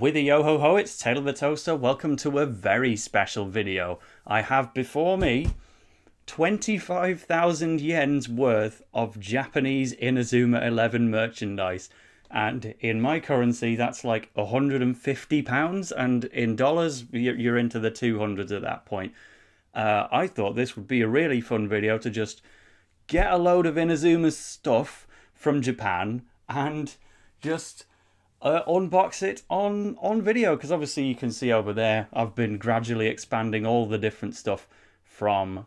With a yo-ho-ho, it's TaleOfTheToaster. Welcome to a very special video. I have before me 25,000 yen's worth of Japanese Inazuma 11 merchandise. And in my currency, that's like £150. And in dollars, you're into the 200s at that point. I thought this would be a really fun video to just get a load of Inazuma's stuff from Japan and just unbox it on video, because obviously you can see over there I've been gradually expanding all the different stuff from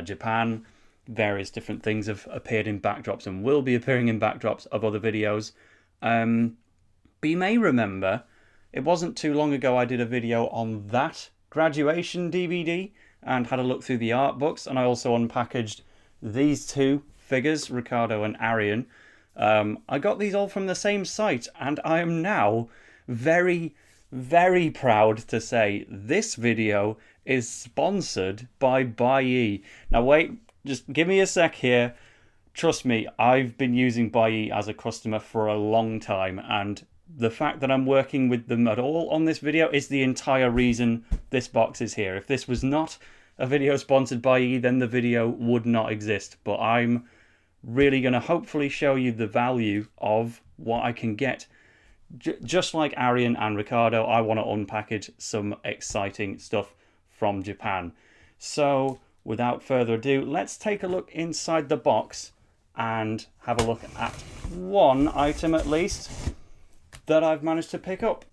Japan. Various different things have appeared in backdrops and will be appearing in backdrops of other videos. But you may remember it wasn't too long ago I did a video on that graduation DVD and had a look through the art books, and I also unpackaged these two figures, Ricardo and Arian. I got these all from the same site, and I am now very, very proud to say this video is sponsored by Buyee. Now wait, just give me a sec here. Trust me, I've been using Buyee as a customer for a long time, and the fact that I'm working with them at all on this video is the entire reason this box is here. If this was not a video sponsored by Buyee, then the video would not exist. But I'm really going to hopefully show you the value of what I can get. Just like Arian and Ricardo, I want to unpackage some exciting stuff from Japan. So without further ado, let's take a look inside the box and have a look at one item at least that I've managed to pick up.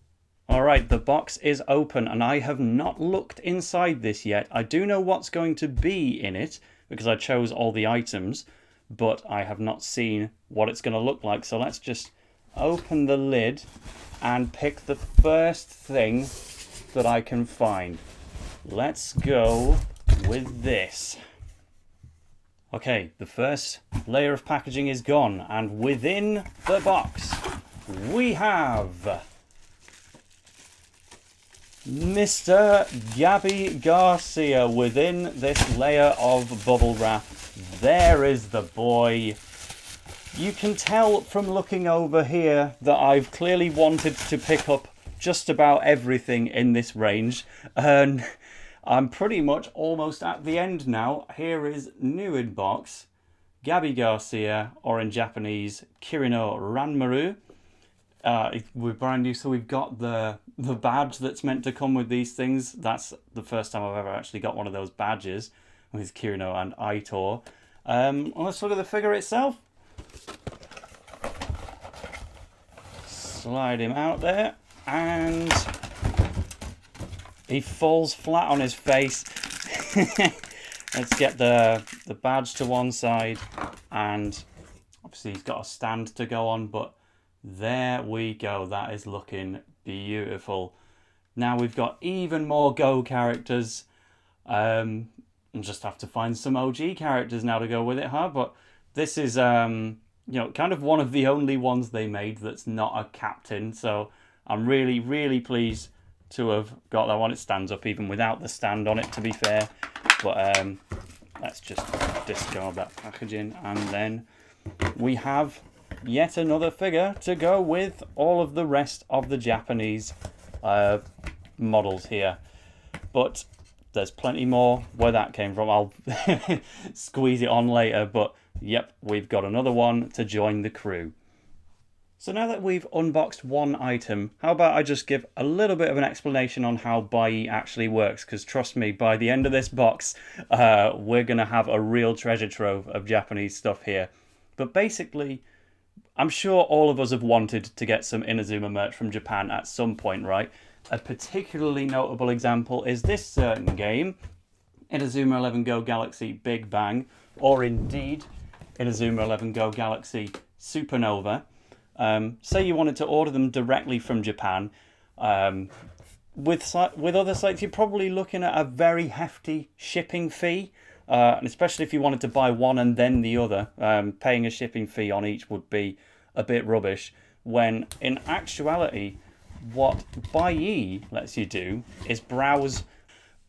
Alright, the box is open and I have not looked inside this yet. I do know what's going to be in it because I chose all the items, but I have not seen what it's going to look like. So let's just open the lid and pick the first thing that I can find. Let's go with this. Okay, the first layer of packaging is gone, and within the box we have Mr. Gabby Garcia within this layer of bubble wrap. There is the boy. You can tell from looking over here that I've clearly wanted to pick up just about everything in this range, and I'm pretty much almost at the end now. Here is new in box Gabby Garcia, or in Japanese Kirino Ranmaru. We're brand new, so we've got the badge that's meant to come with these things. That's the first time I've ever actually got one of those badges with Kirino and Aitor. Let's look at the figure itself. Slide him out there, and he falls flat on his face. Let's get the badge to one side, and obviously he's got a stand to go on, but there we go. That is looking beautiful. Now we've got even more Go characters. And just have to find some OG characters now to go with it, huh? But this is, you know, kind of one of the only ones they made that's not a captain. So I'm really, really pleased to have got that one. It stands up even without the stand on it, to be fair. But let's just discard that packaging, and then we have yet another figure to go with all of the rest of the Japanese models here. But there's plenty more where that came from. I'll squeeze it on later, but yep, we've got another one to join the crew. So now that we've unboxed one item, how about I just give a little bit of an explanation on how Buyee actually works, because trust me, by the end of this box, we're going to have a real treasure trove of Japanese stuff here. But basically, I'm sure all of us have wanted to get some Inazuma merch from Japan at some point, right? A particularly notable example is this certain game, Inazuma 11 GO Galaxy Big Bang, or indeed Inazuma 11 GO Galaxy Supernova. Say you wanted to order them directly from Japan. With other sites, you're probably looking at a very hefty shipping fee. And especially if you wanted to buy one and then the other, paying a shipping fee on each would be a bit rubbish. When in actuality, what Buyee lets you do is browse.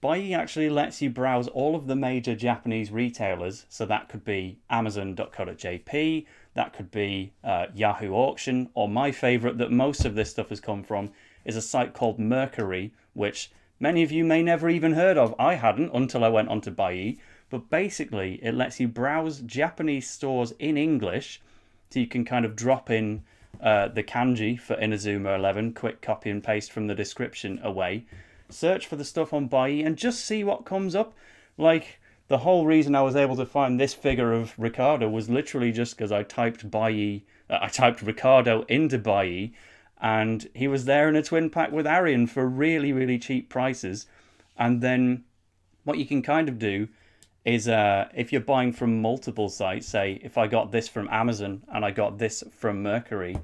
Buyee actually lets you browse all of the major Japanese retailers. So that could be Amazon.co.jp, that could be Yahoo Auction, or my favourite that most of this stuff has come from is a site called Mercari, which many of you may never even heard of. I hadn't until I went onto Buyee. But basically, it lets you browse Japanese stores in English, so you can kind of drop in the kanji for Inazuma 11, quick copy and paste from the description away, search for the stuff on Buyee, and just see what comes up. Like, the whole reason I was able to find this figure of Ricardo was literally just because I typed Ricardo into Buyee, and he was there in a twin pack with Arian for really, really cheap prices. And then what you can kind of do is if you're buying from multiple sites, say if I got this from Amazon and I got this from Mercari,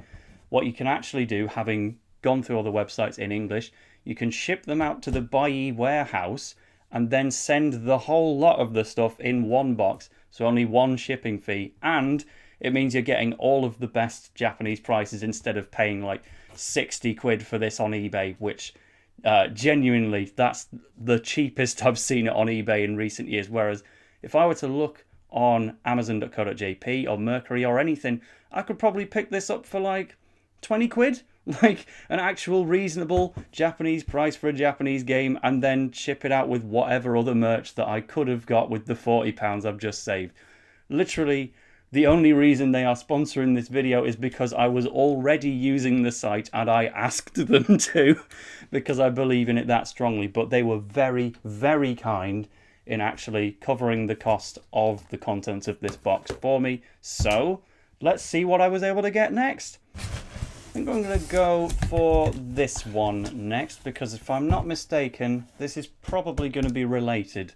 what you can actually do, having gone through all the websites in English, you can ship them out to the Buyee warehouse and then send the whole lot of the stuff in one box, so only one shipping fee, and it means you're getting all of the best Japanese prices instead of paying like 60 quid for this on eBay, which genuinely, that's the cheapest I've seen it on eBay in recent years. Whereas if I were to look on Amazon.co.jp or Mercari or anything, I could probably pick this up for like 20 quid, like an actual reasonable Japanese price for a Japanese game, and then ship it out with whatever other merch that I could have got with the £40 I've just saved. Literally, the only reason they are sponsoring this video is because I was already using the site and I asked them to, because I believe in it that strongly. But they were very, very kind in actually covering the cost of the contents of this box for me. So let's see what I was able to get next. I think I'm going to go for this one next, because if I'm not mistaken, this is probably going to be related.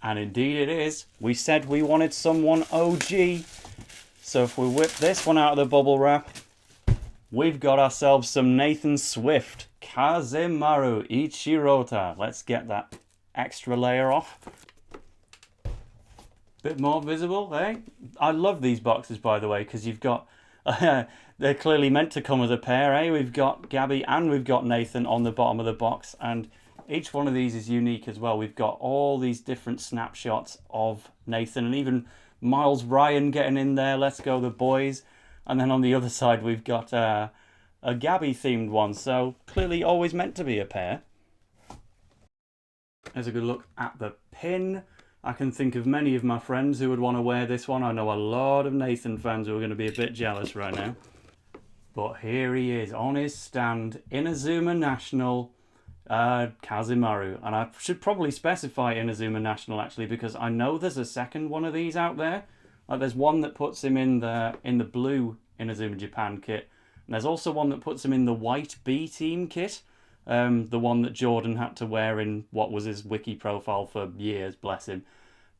And indeed it is. We said we wanted someone OG. So if we whip this one out of the bubble wrap, we've got ourselves some Nathan Swift, Kazemaru Ichirouta. Let's get that extra layer off. Bit more visible, eh? I love these boxes, by the way, because you've got... they're clearly meant to come as a pair, eh? We've got Gabby and we've got Nathan on the bottom of the box, and each one of these is unique as well. We've got all these different snapshots of Nathan, and even Miles Ryan getting in there. Let's go the boys. And then on the other side, we've got a Gabby themed one. So clearly always meant to be a pair. There's a good look at the pin. I can think of many of my friends who would want to wear this one. I know a lot of Nathan fans who are going to be a bit jealous right now. But here he is on his stand, Inazuma National, Kazemaru. And I should probably specify Inazuma National actually, because I know there's a second one of these out there. Like there's one that puts him in the blue Inazuma Japan kit, and there's also one that puts him in the white B team kit, the one that Jordan had to wear in what was his wiki profile for years, bless him.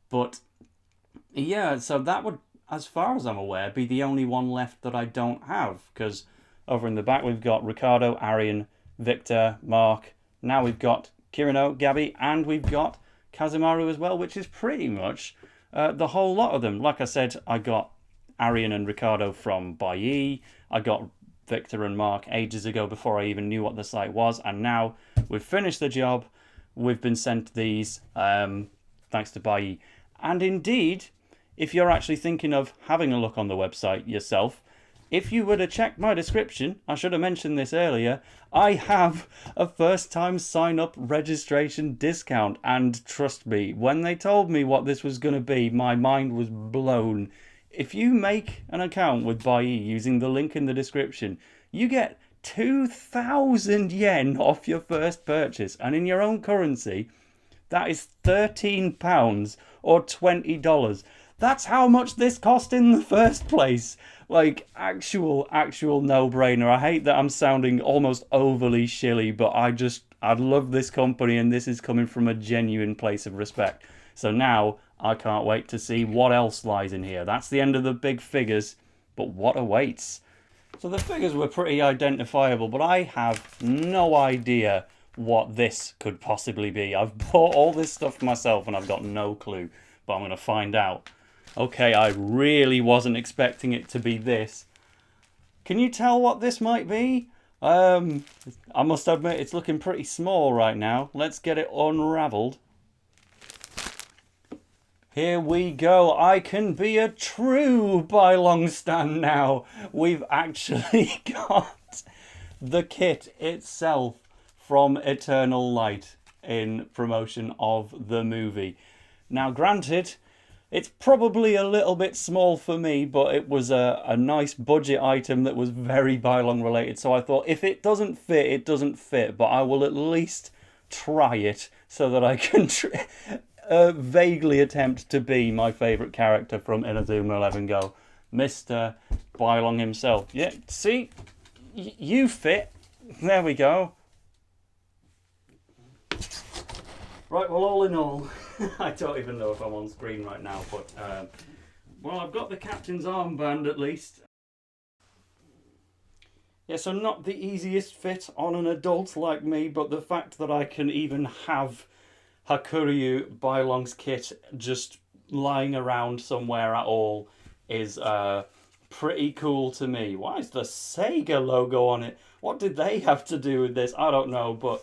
But yeah, so that would, as far as I'm aware, be the only one left that I don't have, because over in the back we've got Ricardo, Arian, Victor, Mark. Now we've got Kirino, Gabby, and we've got Kazemaru as well, which is pretty much the whole lot of them. Like I said, I got Arian and Ricardo from Buyee. I got Victor and Mark ages ago before I even knew what the site was. And now we've finished the job. We've been sent these thanks to Buyee. And indeed, if you're actually thinking of having a look on the website yourself, if you were to check my description, I should have mentioned this earlier, I have a first-time sign-up registration discount. And trust me, when they told me what this was going to be, my mind was blown. If you make an account with Buyee using the link in the description, you get 2,000 yen off your first purchase. And in your own currency, that is £13 or $20. That's how much this cost in the first place. Like, actual no-brainer. I hate that I'm sounding almost overly shilly, but I love this company, and this is coming from a genuine place of respect. So now, I can't wait to see what else lies in here. That's the end of the big figures, but what awaits? So the figures were pretty identifiable, but I have no idea what this could possibly be. I've bought all this stuff myself, and I've got no clue, but I'm going to find out. Okay, I really wasn't expecting it to be this. Can you tell what this might be? I must admit, it's looking pretty small right now. Let's get it unraveled. Here we go. I can be a true Bailong stan now. We've actually got the kit itself from Eternal Light in promotion of the movie. Now, granted, it's probably a little bit small for me, but it was a nice budget item that was very Bailong related. So I thought, if it doesn't fit, it doesn't fit. But I will at least try it so that I can vaguely attempt to be my favourite character from Inazuma 11 GO. Mr. Bailong himself. Yeah, see? You fit. There we go. Right, well, all in all, I don't even know if I'm on screen right now, but, well, I've got the captain's armband at least. Yeah, so not the easiest fit on an adult like me, but the fact that I can even have Hakuryuu Bailong's kit just lying around somewhere at all is pretty cool to me. Why is the Sega logo on it? What did they have to do with this? I don't know, but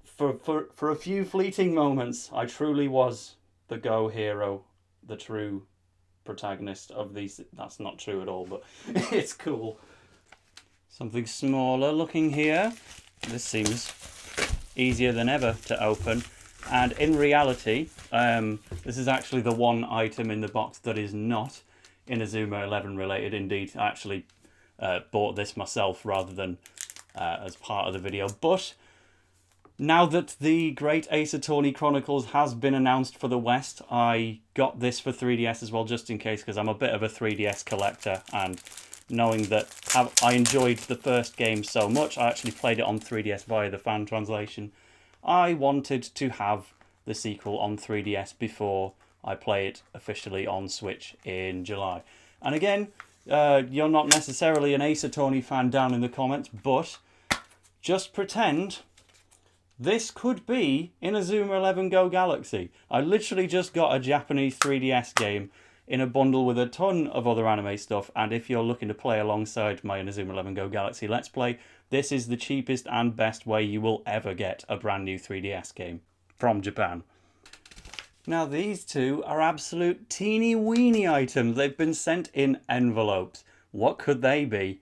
for a few fleeting moments, I truly was the Go hero, the true protagonist of these. That's not true at all, but it's cool. Something smaller looking here. This seems easier than ever to open. And in reality, this is actually the one item in the box that is not Inazuma 11 related. Indeed, I actually bought this myself rather than as part of the video. But now that the Great Ace Attorney Chronicles has been announced for the West, I got this for 3DS as well, just in case, because I'm a bit of a 3DS collector, and knowing that I enjoyed the first game so much, I actually played it on 3DS via the fan translation. I wanted to have the sequel on 3DS before I play it officially on Switch in July. And again, you're not necessarily an Ace Attorney fan down in the comments, but just pretend this could be Inazuma 11 GO Galaxy. I literally just got a Japanese 3DS game in a bundle with a ton of other anime stuff, and if you're looking to play alongside my Inazuma 11 GO Galaxy Let's Play, this is the cheapest and best way you will ever get a brand new 3DS game from Japan. Now these two are absolute teeny weeny items. They've been sent in envelopes. What could they be?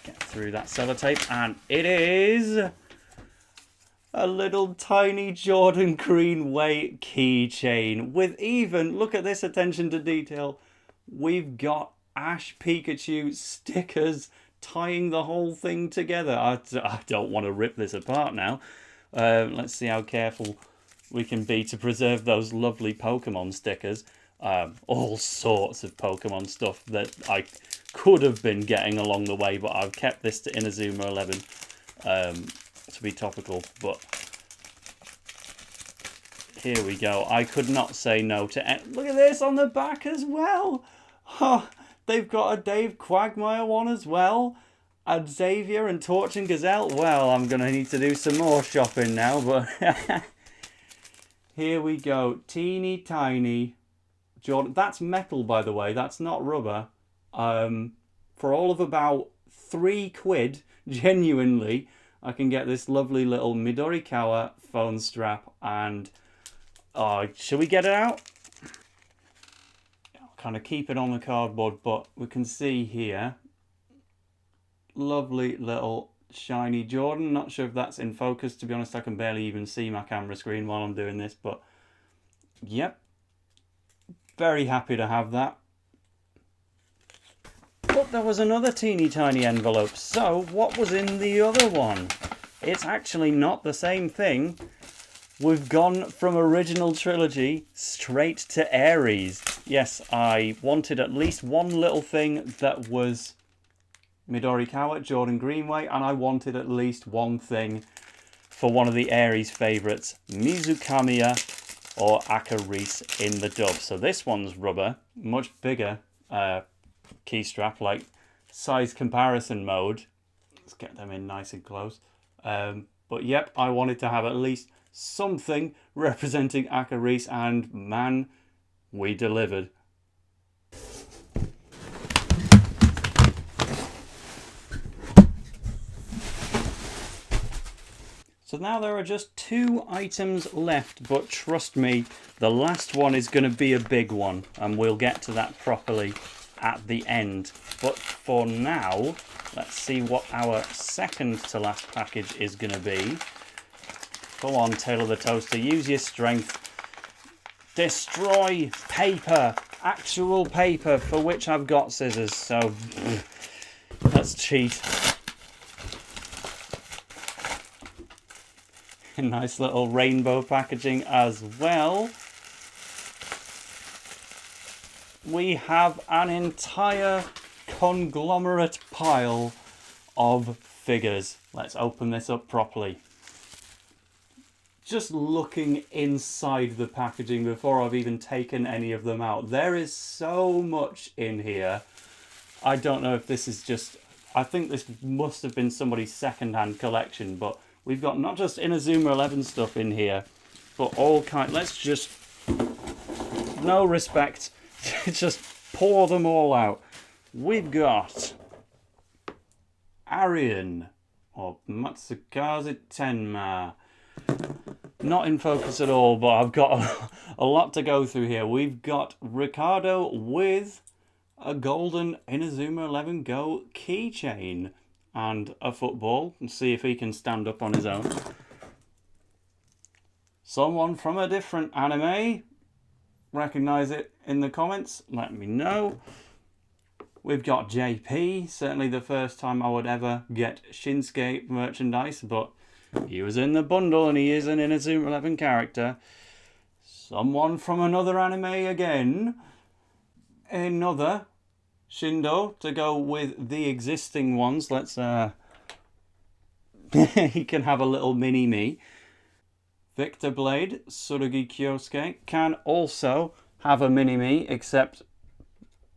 Get through that sellotape, and it is a little tiny Jordan Greenway keychain with even, look at this attention to detail, we've got Ash Pikachu stickers tying the whole thing together. I don't want to rip this apart now. Let's see how careful we can be to preserve those lovely Pokemon stickers. All sorts of Pokemon stuff that I could have been getting along the way, but I've kept this to Inazuma 11 to be topical. But here we go. I could not say no to it. Look at this on the back as well. Oh, they've got a Dave Quagmire one as well. And Xavier and Torch and Gazelle. Well, I'm going to need to do some more shopping now, but here we go. Teeny tiny Jordan. That's metal, by the way. That's not rubber. For all of about £3, genuinely, I can get this lovely little Midorikawa phone strap. And should we get it out? I'll kind of keep it on the cardboard, but we can see here, lovely little shiny Jordan. Not sure if that's in focus, to be honest. I can barely even see my camera screen while I'm doing this, but yep, very happy to have that. But there was another teeny tiny envelope. So what was in the other one? It's actually not the same thing. We've gone from original trilogy straight to Aries. Yes, I wanted at least one little thing that was Midorikawa, Jordan Greenway, and I wanted at least one thing for one of the Aries favourites, Mizukamiya or Akaris in the dub. So this one's rubber, much bigger key strap, like size comparison mode. Let's get them in nice and close. But yep, I wanted to have at least something representing Akaris, and man, we delivered. So now there are just 2 items left, but trust me, the last one is going to be a big one, and we'll get to that properly at the end. But for now, let's see what our second to last package is going to be. Go on, TaleOfTheToaster, use your strength. Destroy paper, actual paper, for which I've got scissors, so let's cheat. Nice little rainbow packaging as well. We have an entire conglomerate pile of figures. Let's open this up properly. Just looking inside the packaging before I've even taken any of them out, there is so much in here. I don't know if this is just... I think this must have been somebody's second-hand collection, but we've got not just Inazuma 11 stuff in here, but all kind... Let's just... No respect. Just pour them all out. We've got Arian, or Matsukaze Tenma. Not in focus at all, but I've got a lot to go through here. We've got Ricardo with a golden Inazuma 11 GO keychain and a football, and see if he can stand up on his own. Someone from a different anime. Recognise it in the comments, let me know. We've got JP, certainly the first time I would ever get Shinsuke merchandise, but he was in the bundle and he is an Inazuma 11 character. Someone from another anime again. Another Shindo to go with the existing ones. Let's he can have a little mini-me. Victor Blade, Tsurugi Kyosuke, can also have a mini-me, except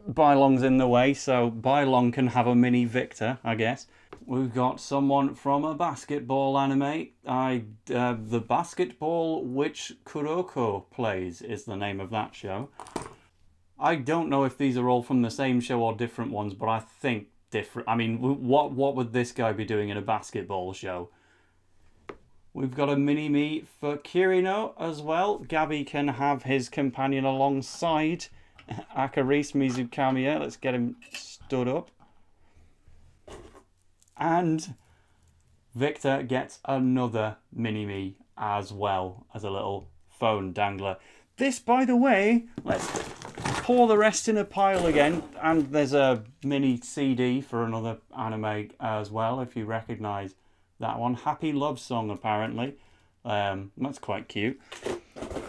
Bailong's in the way, so Bailong can have a mini Victor, I guess. We've got someone from a basketball anime. The Basketball which Kuroko plays is the name of that show. I don't know if these are all from the same show or different ones, but I think different. I mean, what would this guy be doing in a basketball show? We've got a mini-me for Kirino as well. Gabby can have his companion alongside Akaris Mizukamiya. Let's get him stood up. And Victor gets another mini-me as well as a little phone dangler. This, by the way, let's pour the rest in a pile again. And there's a mini CD for another anime as well, if you recognise that one. Happy Love Song, apparently. That's quite cute.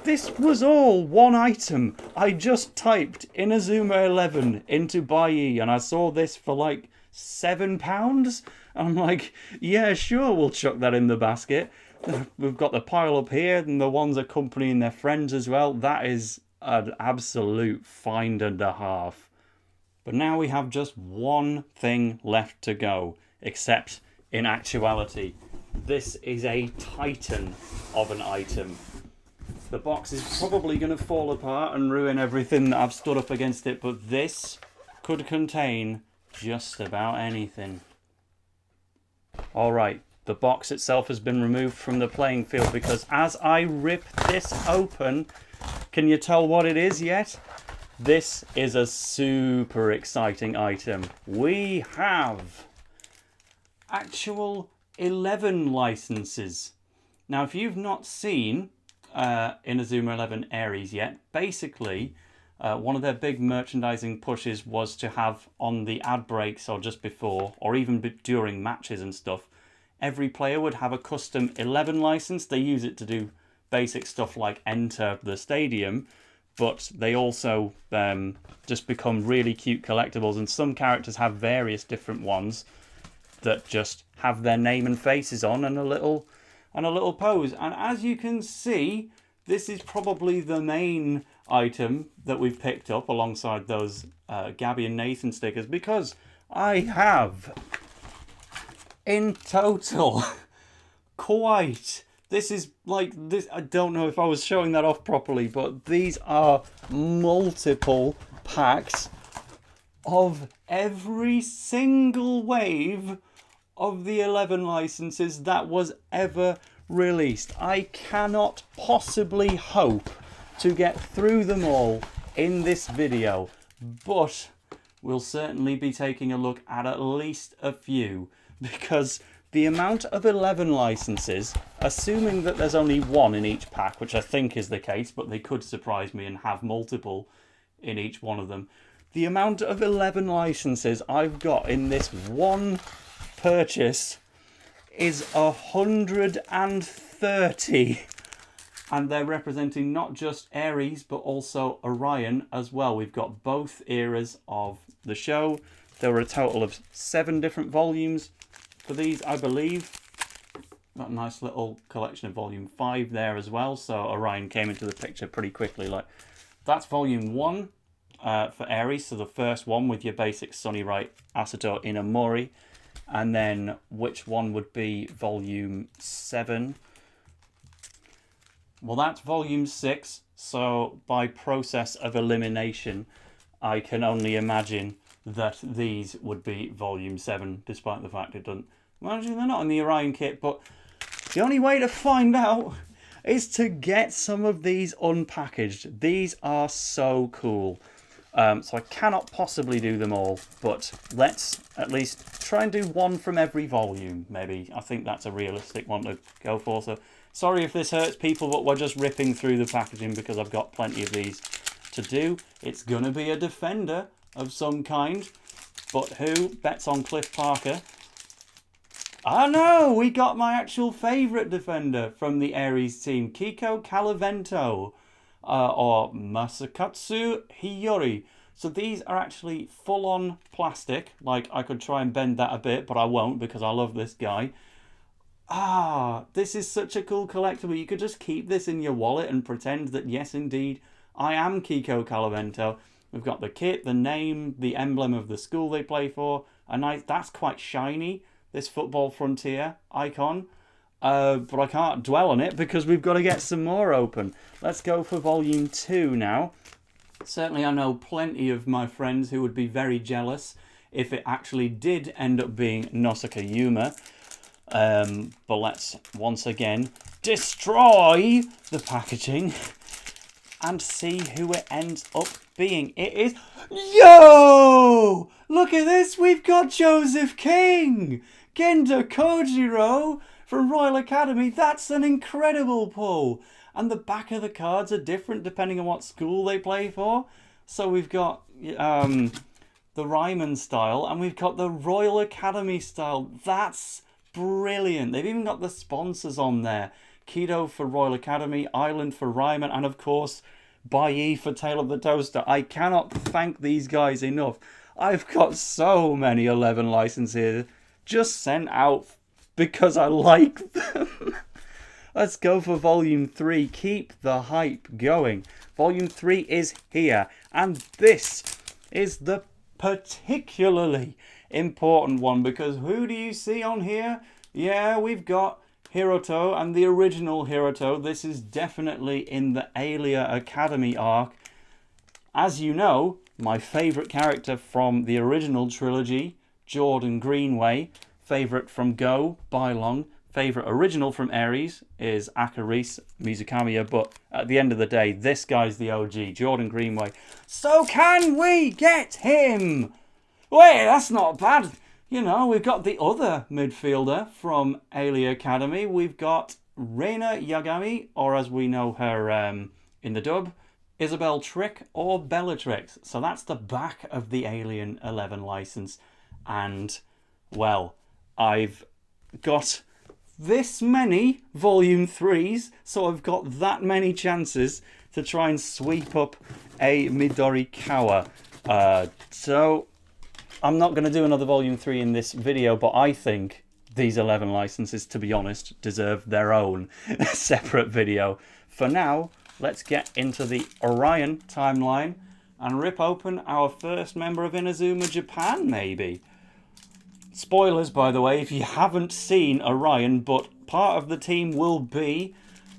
This was all one item. I just typed Inazuma 11 into Buyee and I saw this for like £7. I'm like, yeah, sure, we'll chuck that in the basket. We've got the pile up here and the ones accompanying their friends as well. That is an absolute find and a half. But now we have just one thing left to go, except in actuality, this is a titan of an item. The box is probably going to fall apart and ruin everything that I've stood up against it, but this could contain just about anything. Alright, the box itself has been removed from the playing field because as I rip this open, can you tell what it is yet? This is a super exciting item. We have actual 11 licenses. Now, if you've not seen Inazuma 11 Aries yet, basically one of their big merchandising pushes was to have on the ad breaks or just before, or even during matches and stuff, every player would have a custom 11 license. They use it to do basic stuff like enter the stadium, but they also just become really cute collectibles, and some characters have various different ones that just have their name and faces on and a little pose. And as you can see, this is probably the main item that we've picked up alongside those Gabby and Nathan stickers, because I have in total quite, this is like this, I don't know if I was showing that off properly, but these are multiple packs of every single wave of the 11 licenses that was ever released. I cannot possibly hope to get through them all in this video, but we'll certainly be taking a look at least a few, because the amount of 11 licenses, assuming that there's only one in each pack, which I think is the case, but they could surprise me and have multiple in each one of them. The amount of 11 licenses I've got in this one purchase is 130. And they're representing not just Aries, but also Orion as well. We've got both eras of the show. There were a total of 7 different volumes for these, I believe. Got a nice little collection of volume 5 there as well. So Orion came into the picture pretty quickly. Like, that's volume 1 for Aries. So the first one with your basic Sunny Right, Asato, Inamori. And then which one would be volume 7? Well, that's volume 6. So by process of elimination, I can only imagine that these would be volume 7, despite the fact it doesn't. Imagine they're not in the Orion kit, but the only way to find out is to get some of these unpackaged. These are so cool. So I cannot possibly do them all, but let's at least try and do one from every volume, maybe. I think that's a realistic one to go for. So sorry if this hurts people, but we're just ripping through the packaging because I've got plenty of these to do. It's going to be a defender of some kind, but who bets on Cliff Parker? Oh no, we got my actual favourite defender from the Aries team, Kiko Calavento, or Masakatsu Hiyori. So these are actually full-on plastic. Like, I could try and bend that a bit, but I won't because I love this guy. This is such a cool collectible. You could just keep this in your wallet and pretend that, yes, indeed, I am Kiko Calavento. We've got the kit, the name, the emblem of the school they play for. That's quite shiny, this Football Frontier icon. But I can't dwell on it because we've got to get some more open. Let's go for volume 2 now. Certainly I know plenty of my friends who would be very jealous if it actually did end up being Nosaka Yuma. But let's once again destroy the packaging and see who it ends up being. It is... Yo! Look at this! We've got Joseph King! Genda Kojiro from Royal Academy. That's an incredible pull. And the back of the cards are different depending on what school they play for. So we've got the Ryman style and we've got the Royal Academy style. That's brilliant. They've even got the sponsors on there. Kido for Royal Academy, Island for Ryman, and of course Buyee for TaleOfTheToaster. I cannot thank these guys enough. I've got so many 11 licenses just sent out because I like them. Let's go for volume 3. Keep the hype going. Volume 3 is here, and this is the particularly important one because who do you see on here? Yeah, we've got Hiroto and the original Hiroto. This is definitely in the Alia Academy arc. As you know, my favourite character from the original trilogy, Jordan Greenway. Favourite from Go, Bailong. Favourite original from Aries is Hakuryuu Mizukamiya, but at the end of the day, this guy's the OG, Jordan Greenway. So can we get him? Wait, that's not bad. You know, we've got the other midfielder from Alia Academy. We've got Reina Yagami, or as we know her in the dub, Isabel Trick or Bellatrix. So that's the back of the Alien 11 license. And, well, I've got this many volume 3s, so I've got that many chances to try and sweep up a Midorikawa. So I'm not going to do another volume 3 in this video, but I think these 11 licenses, to be honest, deserve their own separate video. For now, let's get into the Orion timeline and rip open our first member of Inazuma Japan, maybe. Spoilers, by the way, if you haven't seen Orion, but part of the team will be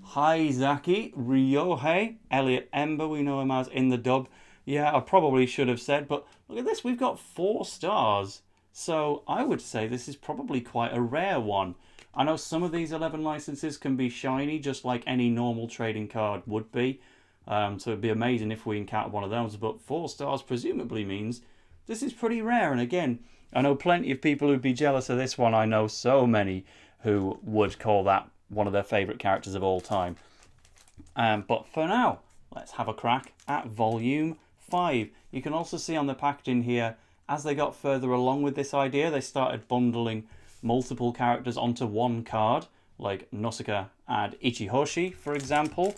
Haizaki, Ryohei, Elliot Ember, we know him as in the dub. Yeah, I probably should have said, but look at this, we've got 4 stars. So I would say this is probably quite a rare one. I know some of these 11 licenses can be shiny, just like any normal trading card would be. So it'd be amazing if we encountered one of those, but 4 stars presumably means this is pretty rare. And again, I know plenty of people who'd be jealous of this one. I know so many who would call that one of their favourite characters of all time. But for now, let's have a crack at Volume 5. You can also see on the packaging here, as they got further along with this idea, they started bundling multiple characters onto one card, like Nausicaa and Ichihoshi, for example.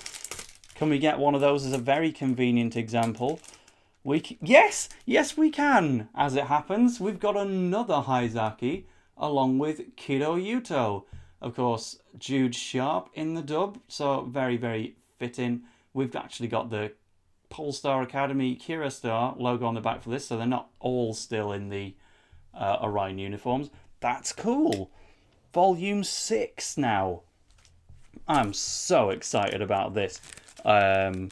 Can we get one of those as a very convenient example? Yes, we can. As it happens, we've got another Haizaki along with Kido Yuto. Of course, Jude Sharp in the dub, so very, very fitting. We've actually got the Polestar Academy Kira Star logo on the back for this, so they're not all still in the Orion uniforms. That's cool. Volume 6 now. I'm so excited about this. I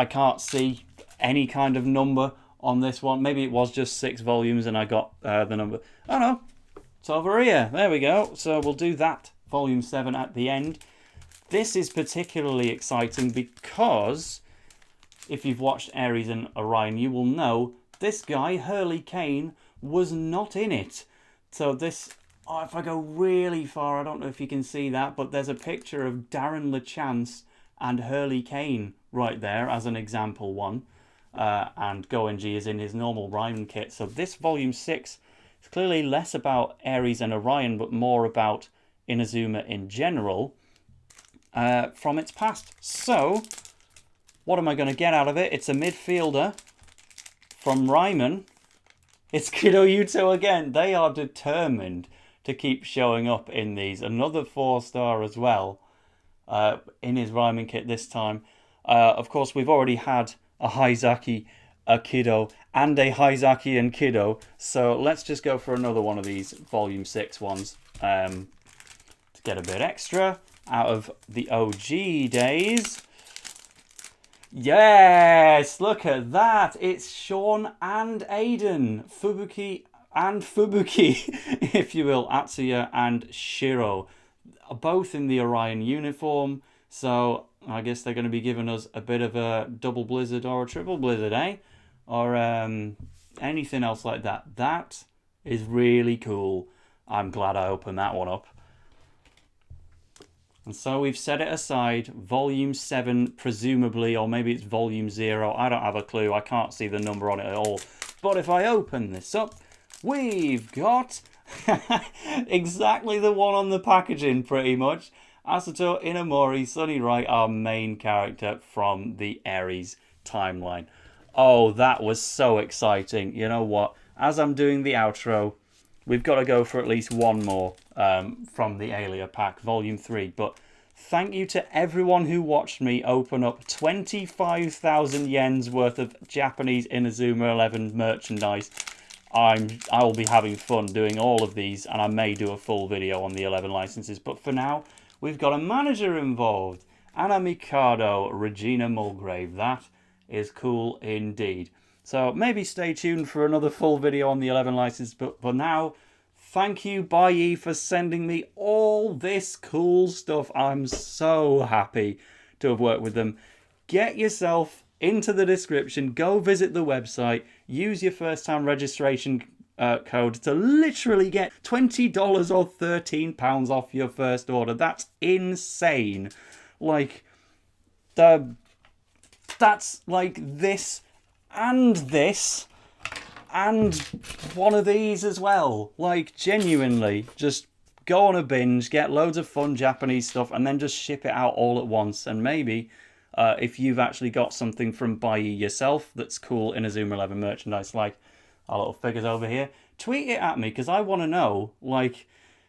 can't see any kind of number on this one. Maybe it was just 6 volumes and I got the number. Oh no, it's over here. There we go. So we'll do that, Volume 7 at the end. This is particularly exciting because if you've watched Ares and Orion, you will know this guy, Hurley Kane, was not in it. So this, if I go really far, I don't know if you can see that, but there's a picture of Darren LeChance and Hurley Kane right there as an example one. And Goenji is in his normal Ryman kit. So this Volume 6 is clearly less about Ares and Orion, but more about Inazuma in general from its past. So what am I going to get out of it? It's a midfielder from Ryman. It's Kido Yuto again. They are determined to keep showing up in these. Another 4-star as well in his Ryman kit this time. Of course, we've already had a Haizaki, a Kido, and a Haizaki and Kido. So let's just go for another one of these Volume 6 ones to get a bit extra out of the OG days. Yes, look at that. It's Sean and Aiden, Fubuki, if you will, Atsuya and Shiro, both in the Orion uniform. So I guess they're going to be giving us a bit of a double blizzard or a triple blizzard, eh? Or anything else like that. That is really cool. I'm glad I opened that one up. And so we've set it aside, Volume 7 presumably, or maybe it's Volume 0, I don't have a clue, I can't see the number on it at all. But if I open this up, we've got exactly the one on the packaging pretty much. Asato Inamori, Sunny Wright, our main character from the Ares timeline. Oh, that was so exciting. You know what, as I'm doing the outro, we've got to go for at least one more from the Alia pack, Volume 3. But thank you to everyone who watched me open up 25,000 yen's worth of Japanese Inazuma 11 merchandise. I'll be having fun doing all of these, and I may do a full video on the 11 licenses. But for now, we've got a manager involved, Anna Mikado, Regina Mulgrave. That is cool indeed. So maybe stay tuned for another full video on the 11 license. But for now, thank you, Buyee, for sending me all this cool stuff. I'm so happy to have worked with them. Get yourself into the description. Go visit the website. Use your first-time registration code to literally get $20 or £13 off your first order. That's insane. Like, that's like this and this and one of these as well. Like, genuinely, just go on a binge, get loads of fun Japanese stuff, and then just ship it out all at once. And maybe if you've actually got something from Buyee yourself that's cool Inazuma 11 merchandise, like our little figures over here, tweet it at me, because I want to know. Like,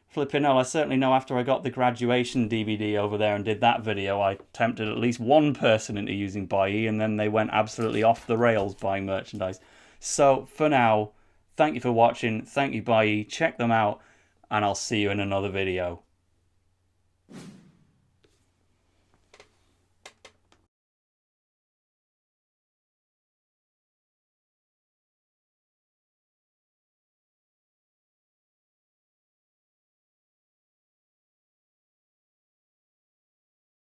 flipping hell, I certainly know after I got the graduation DVD over there and did that video, I tempted at least one person into using Buyee, and then they went absolutely off the rails buying merchandise. So for now, thank you for watching, thank you Buyee, check them out, and I'll see you in another video.